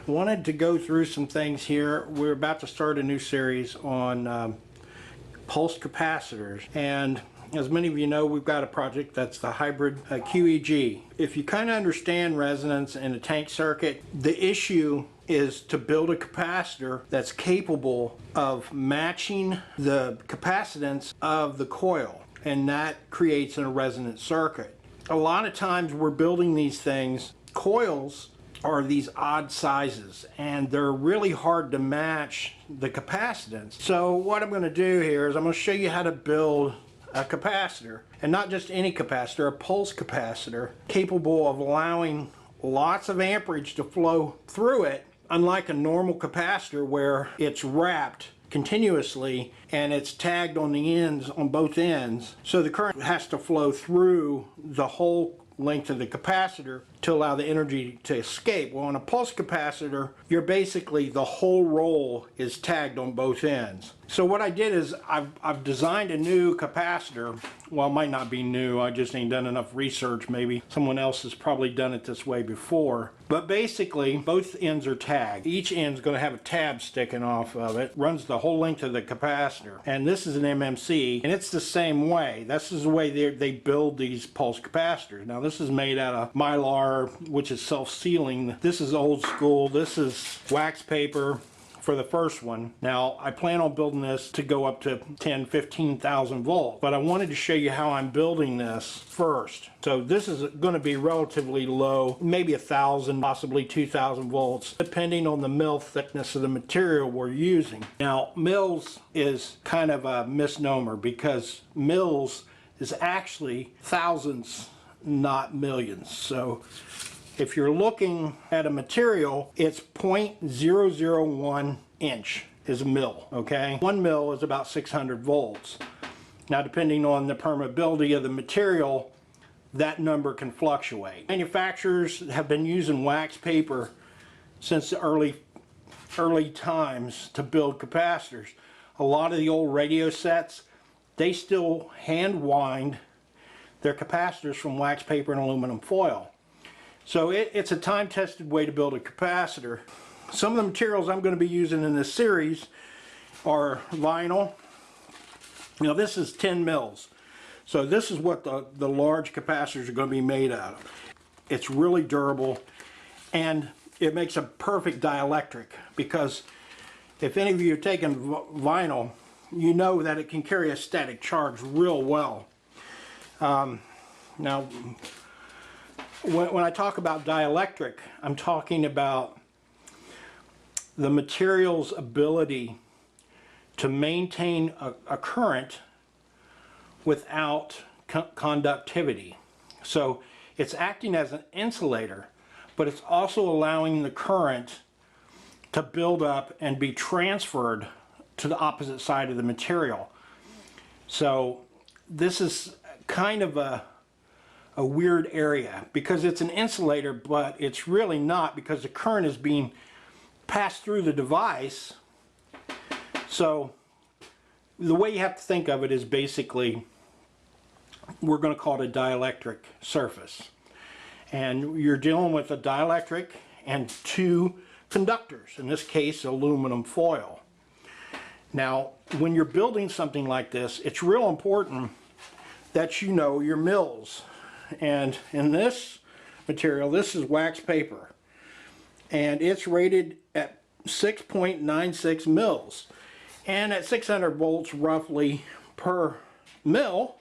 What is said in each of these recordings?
Wanted to go through some things here. We're about to start a new series on pulsed capacitors, and as many of you know, we've got a project that's the hybrid QEG. If you kind of understand resonance in a tank circuit, the issue is to build a capacitor that's capable of matching the capacitance of the coil, and that creates a resonant circuit. A lot of times we're building these things, coils are these odd sizes, and they're really hard to match the capacitance. So what I'm going to do here is I'm going to show you how to build a capacitor, and not just any capacitor, a pulse capacitor capable of allowing lots of amperage to flow through it, unlike a normal capacitor where it's wrapped continuously and it's tagged on the ends, on both ends, so the current has to flow through the whole length of the capacitor to allow the energy to escape. Well, on a pulse capacitor, you're basically, the whole roll is tagged on both ends. So what I did is I've designed a new capacitor. Well, it might not be new, I just ain't done enough research. Maybe someone else has probably done it this way before. But basically, both ends are tagged. Each end's going to have a tab sticking off of it. Runs the whole length of the capacitor. And this is an MMC, and it's the same way. This is the way they build these pulse capacitors. Now, this is made out of Mylar, which is self-sealing. This is old school. This is wax paper for the first one. Now, I plan on building this to go up to 15,000 volts, but I wanted to show you how I'm building this first. So this is going to be relatively low, maybe 1,000, possibly 2,000 volts, depending on the mil thickness of the material we're using. Now, mils is kind of a misnomer, because mils is actually thousands, not millions. So if you're looking at a material, it's 0.001 inch is a mil, okay? 1 mil is about 600 volts. Now, depending on the permeability of the material, that number can fluctuate. Manufacturers have been using wax paper since the early times to build capacitors. A lot of the old radio sets, they still hand wind their capacitors from wax paper and aluminum foil. So it's a time-tested way to build a capacitor. Some of the materials I'm going to be using in this series are vinyl. Now, this is 10 mils. So this is what the large capacitors are going to be made out of. It's really durable, and it makes a perfect dielectric, because if any of you have taken vinyl, you know that it can carry a static charge real well. Now, when I talk about dielectric, I'm talking about the material's ability to maintain a current without conductivity. So it's acting as an insulator, but it's also allowing the current to build up and be transferred to the opposite side of the material. So this is kind of a weird area, because it's an insulator, but it's really not, because the current is being passed through the device. So the way you have to think of it is, basically, we're going to call it a dielectric surface, and you're dealing with a dielectric and two conductors, in this case aluminum foil. Now, when you're building something like this, it's real important that you know your mils. And in this material, this is wax paper, and it's rated at 6.96 mils, and at 600 volts roughly per mil,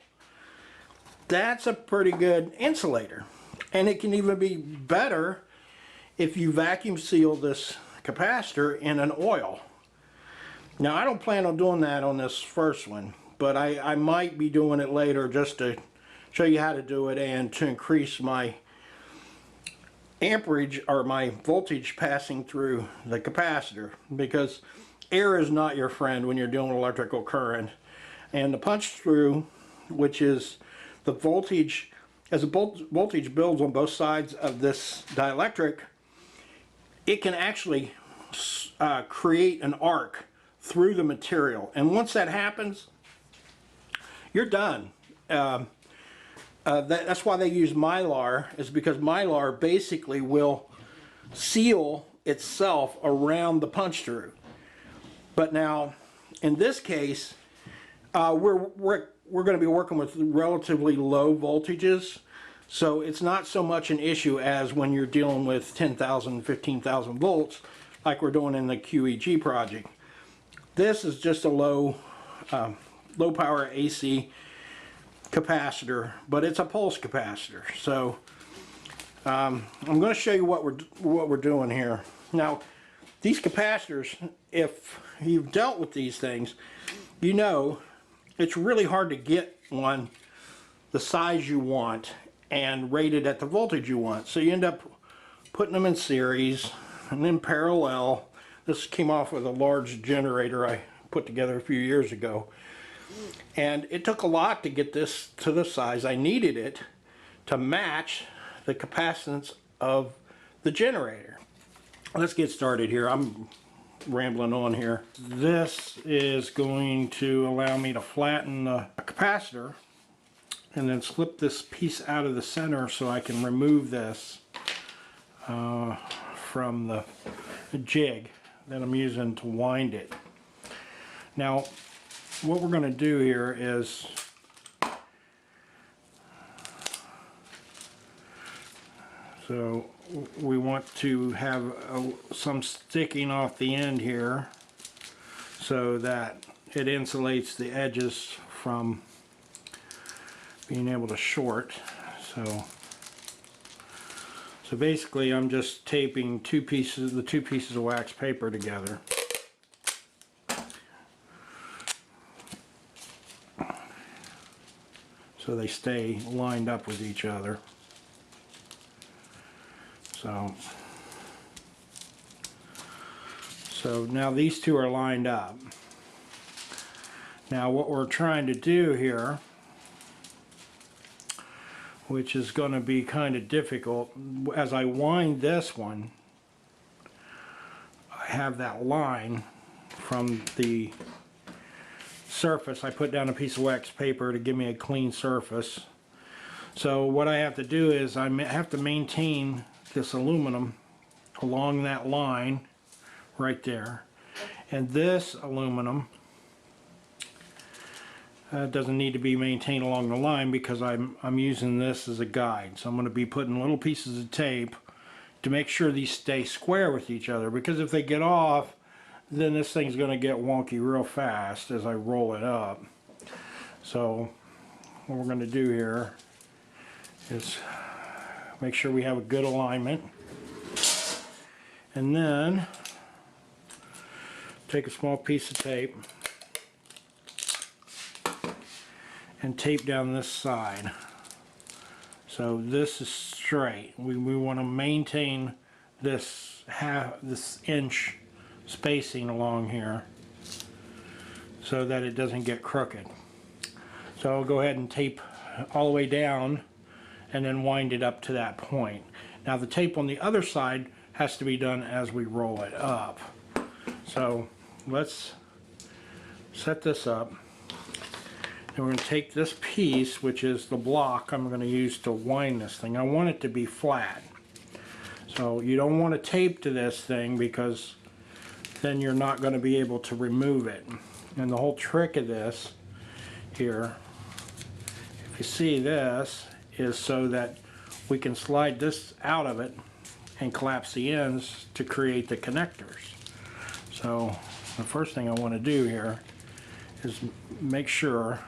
that's a pretty good insulator. And it can even be better if you vacuum seal this capacitor in an oil. Now, I don't plan on doing that on this first one, but I might be doing it later, just to show you how to do it and to increase my amperage, or my voltage passing through the capacitor, because air is not your friend when you're dealing with electrical current. And the punch through, which is the voltage, as the voltage builds on both sides of this dielectric, it can actually create an arc through the material. And once that happens, you're done. That's why they use Mylar, is because Mylar basically will seal itself around the punch through. But now, in this case, we're going to be working with relatively low voltages, so it's not so much an issue as when you're dealing with 10,000, 15,000 volts, like we're doing in the QEG project. This is just a low power AC capacitor, but it's a pulse capacitor. So I'm going to show you what we're doing here. Now, these capacitors, if you've dealt with these things, you know it's really hard to get one the size you want and rated at the voltage you want. So you end up putting them in series and then parallel. This came off with a large generator I put together a few years ago. And it took a lot to get this to the size I needed it to match the capacitance of the generator. Let's get started here. I'm rambling on here. This is going to allow me to flatten the capacitor and then slip this piece out of the center so I can remove this from the jig that I'm using to wind it. Now, what we're going to do here is so we want to have some sticking off the end here so that it insulates the edges from being able to short. So basically I'm just taping the two pieces of wax paper together. So they stay lined up with each other. So now these two are lined up. Now what we're trying to do here, which is going to be kind of difficult, as I wind this one, I have that line from the surface. I put down a piece of wax paper to give me a clean surface. So what I have to do is I have to maintain this aluminum along that line right there, and this aluminum doesn't need to be maintained along the line because I'm using this as a guide. So I'm going to be putting little pieces of tape to make sure these stay square with each other, because if they get off, then this thing's going to get wonky real fast as I roll it up. So what we're going to do here is make sure we have a good alignment, and then take a small piece of tape and tape down this side. So this is straight. We want to maintain this inch spacing along here so that it doesn't get crooked. So I'll go ahead and tape all the way down and then wind it up to that point. Now the tape on the other side has to be done as we roll it up. So let's set this up. And we're going to take this piece, which is the block I'm going to use to wind this thing. I want it to be flat. So you don't want to tape to this thing because then you're not going to be able to remove it. And the whole trick of this here, if you see this, is so that we can slide this out of it and collapse the ends to create the connectors. So the first thing I want to do here is make sure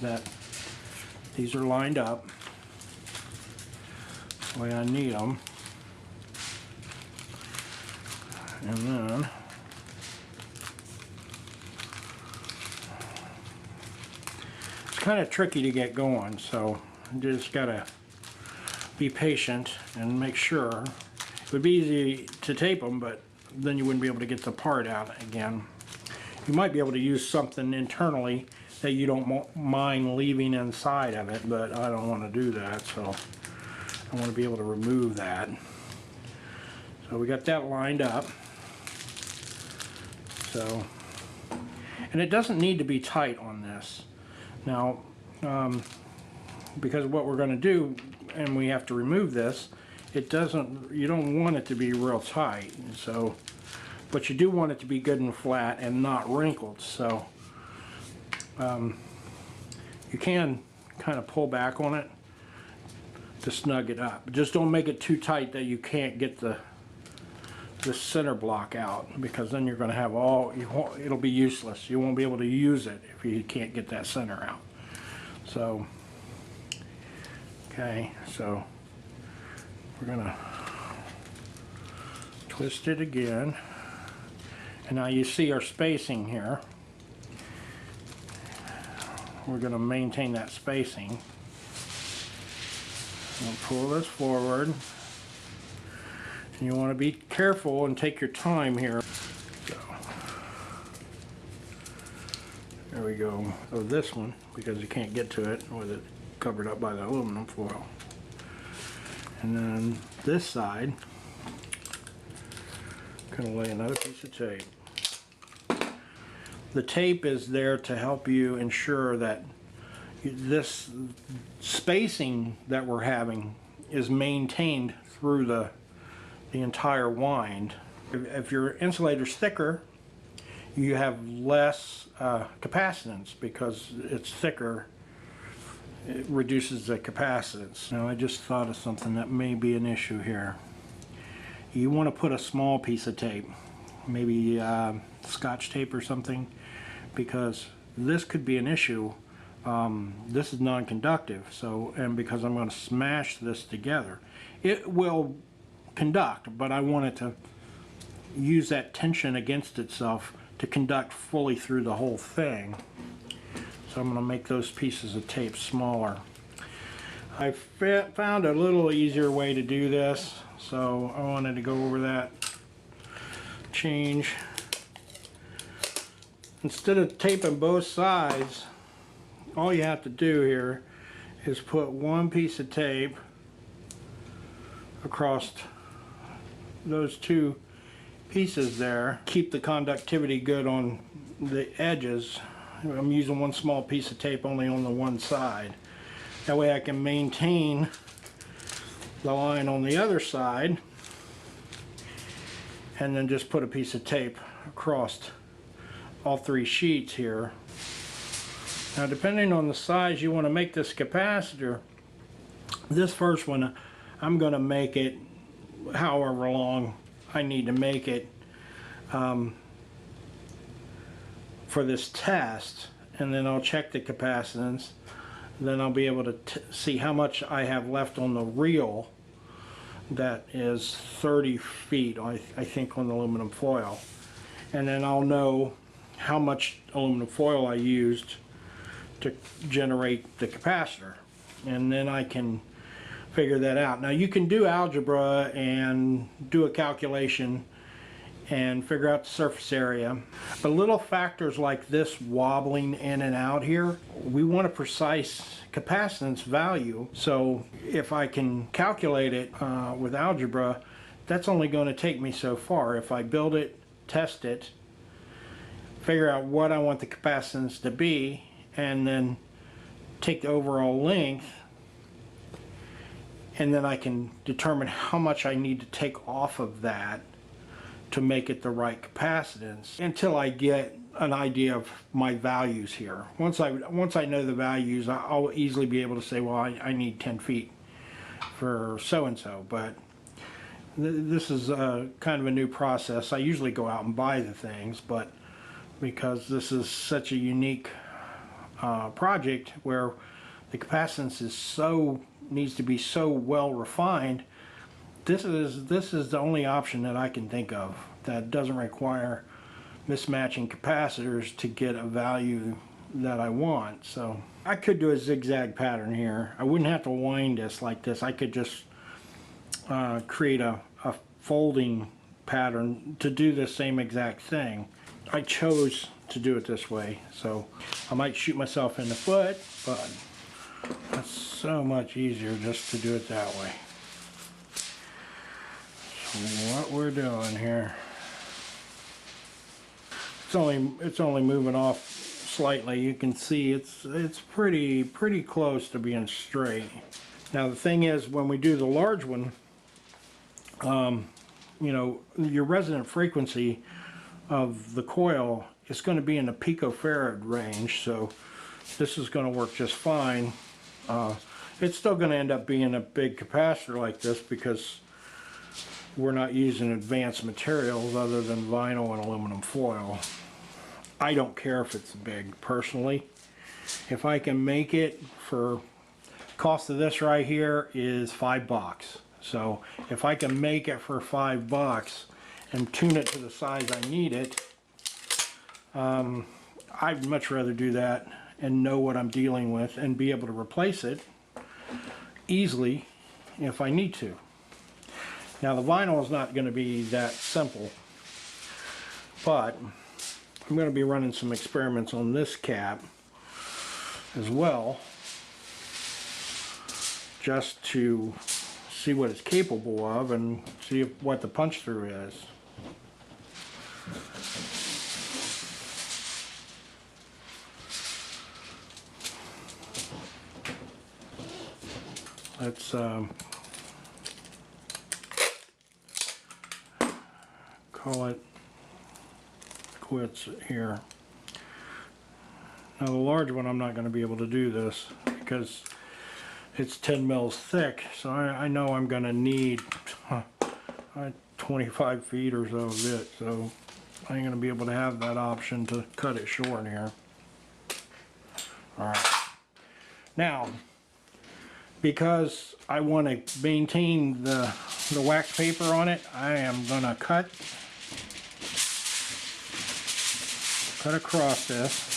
that these are lined up the way I need them, and then it's kind of tricky to get going, so you just gotta be patient and make sure. It would be easy to tape them, but then you wouldn't be able to get the part out again. You might be able to use something internally that you don't mind leaving inside of it, but I don't want to do that, so I want to be able to remove that. So we got that lined up. So, and it doesn't need to be tight on this. Now, because what we're going to do, and we have to remove this, it doesn't, you don't want it to be real tight, so, but you do want it to be good and flat and not wrinkled. So you can kind of pull back on it to snug it up. Just don't make it too tight that you can't get the center block out, because then you're going to have it'll be useless. You won't be able to use it if you can't get that center out. So, okay, so we're going to twist it again. And now you see our spacing here. We're going to maintain that spacing. We'll pull this forward. And you want to be careful and take your time here. So, there we go. So this one, because you can't get to it with it covered up by the aluminum foil. And then this side, I'm going to lay another piece of tape. The tape is there to help you ensure that this spacing that we're having is maintained through the entire wind. If your insulator's thicker, you have less capacitance. Because it's thicker, it reduces the capacitance. Now I just thought of something that may be an issue here. You want to put a small piece of tape, maybe Scotch tape or something, because this could be an issue. This is non-conductive, so, and because I'm going to smash this together, it will conduct, but I want it to use that tension against itself to conduct fully through the whole thing. So I'm going to make those pieces of tape smaller. I found a little easier way to do this, so I wanted to go over that change. Instead of taping both sides, all you have to do here is put one piece of tape across those two pieces there. Keep the conductivity good on the edges. I'm using one small piece of tape only on the one side. That way I can maintain the line on the other side, and then just put a piece of tape across all three sheets here. Now, depending on the size you want to make this capacitor, this first one I'm going to make it however long I need to make it for this test, and then I'll check the capacitance. Then I'll be able to see how much I have left on the reel. That is 30 feet, I think, on the aluminum foil. And then I'll know how much aluminum foil I used to generate the capacitor. And then I can figure that out. Now you can do algebra and do a calculation and figure out the surface area. But little factors like this wobbling in and out here, we want a precise capacitance value. So if I can calculate it with algebra, that's only going to take me so far. If I build it, test it, figure out what I want the capacitance to be, and then take the overall length, and then I can determine how much I need to take off of that to make it the right capacitance, until I get an idea of my values here. Once I know the values, I'll easily be able to say, well, I need 10 feet for so-and-so. But this is kind of a new process. I usually go out and buy the things, but because this is such a unique project where the capacitance is needs to be so well refined, this is the only option that I can think of that doesn't require mismatching capacitors to get a value that I want. So I could do a zigzag pattern here. I wouldn't have to wind this like this. I could just create a folding pattern to do the same exact thing. I chose to do it this way, so I might shoot myself in the foot, but it's so much easier just to do it that way. So what we're doing here, it's only moving off slightly. You can see it's pretty close to being straight. Now the thing is, when we do the large one, you know, your resonant frequency of the coil is going to be in the picofarad range, so this is going to work just fine. It's still going to end up being a big capacitor like this because we're not using advanced materials other than vinyl and aluminum foil. I don't care if it's big personally. If I can make it for, cost of this right here is $5. So if I can make it for $5 and tune it to the size I need it, I'd much rather do that and know what I'm dealing with and be able to replace it easily if I need to. Now the vinyl is not going to be that simple, but I'm going to be running some experiments on this cap as well, just to see what it's capable of and see what the punch through is. Let's call it quits here. Now the large one, I'm not going to be able to do this because it's 10 mils thick, so I know I'm going to need 25 feet or so of it, so I ain't going to be able to have that option to cut it short here. Alright, now because I want to maintain the wax paper on it, I am going to cut across this.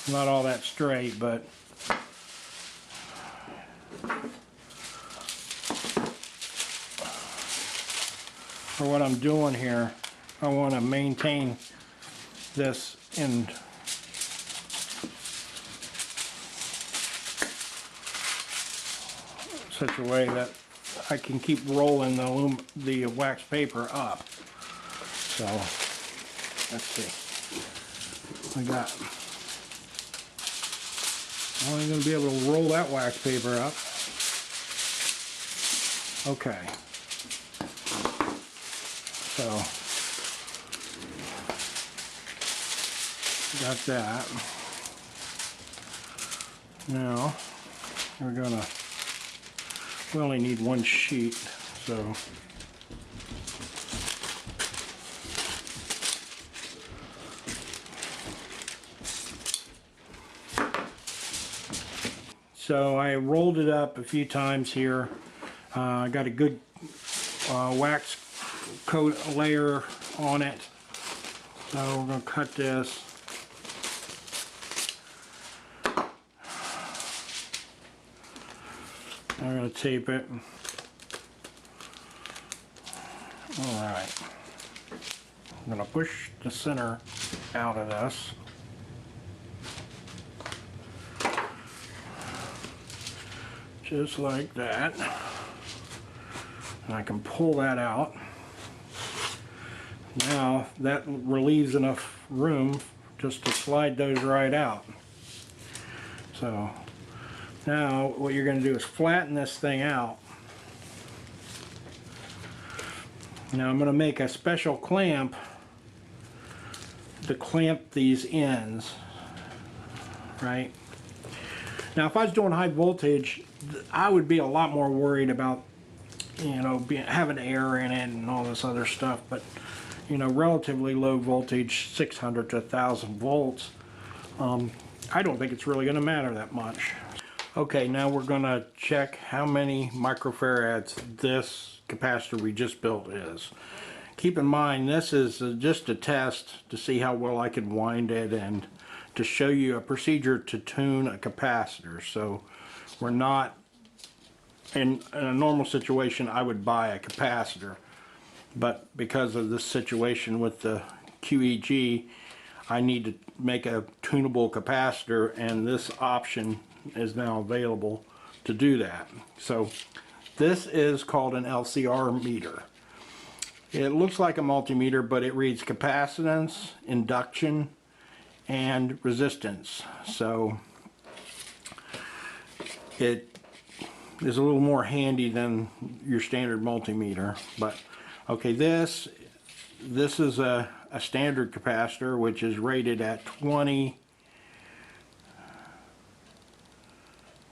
Not all that straight, but for what I'm doing here, I want to maintain this in such a way that I can keep rolling the wax paper up. So let's see. I'm only going to be able to roll that wax paper up. Okay. So got that. Now we only need one sheet, so I rolled it up a few times here. I got a good wax coat layer on it. So we're going to cut this. I'm going to tape it. Alright. I'm going to push the center out of this. Just like that. And I can pull that out. Now that relieves enough room just to slide those right out. So now what you're going to do is flatten this thing out. Now I'm going to make a special clamp to clamp these ends, right? Now if I was doing high voltage, I would be a lot more worried about, you know, having air in it and all this other stuff, but you know, relatively low voltage, 600 to 1000 volts, I don't think it's really going to matter that much. Okay, now we're going to check how many microfarads this capacitor we just built is. Keep in mind, this is just a test to see how well I can wind it and to show you a procedure to tune a capacitor. So we're not, in a normal situation I would buy a capacitor, but because of this situation with the QEG, I need to make a tunable capacitor, and this option is now available to do that. So this is called an LCR meter. It looks like a multimeter, but it reads capacitance, induction, and resistance. So it is a little more handy than your standard multimeter. But okay, this is a standard capacitor, which is rated at 20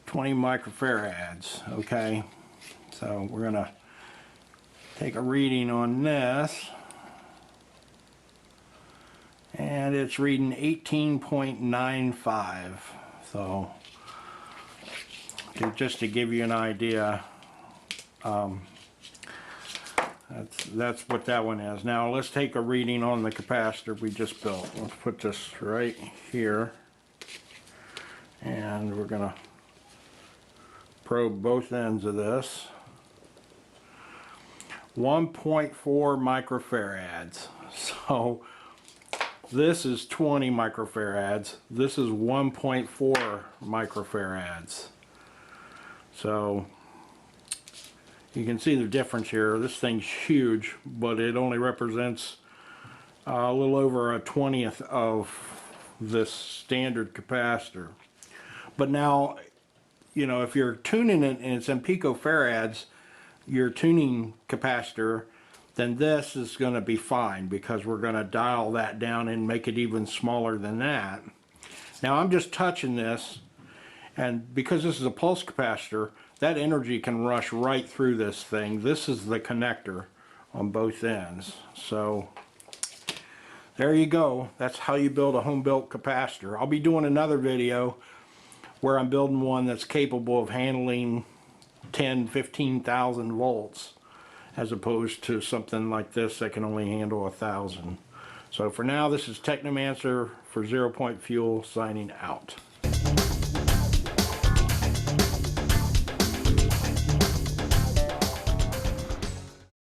microfarads. Okay, so we're gonna take a reading on this, and it's reading 18.95. So just to give you an idea, that's what that one is. Now let's take a reading on the capacitor we just built. Let's put this right here, and we're gonna probe both ends of this. 1.4 microfarads. So this is 20 microfarads. This is 1.4 microfarads. So you can see the difference here. This thing's huge, but it only represents a little over a 20th of this standard capacitor. But now, you know, if you're tuning it and it's in picofarads, your tuning capacitor, then this is going to be fine, because we're going to dial that down and make it even smaller than that. Now I'm just touching this, and because this is a pulse capacitor, that energy can rush right through this thing. This is the connector on both ends. So there you go. That's how you build a home-built capacitor. I'll be doing another video where I'm building one that's capable of handling 10,000–15,000 volts, as opposed to something like this that can only handle 1,000. So for now, this is Technomancer for 0 Point Fuel signing out.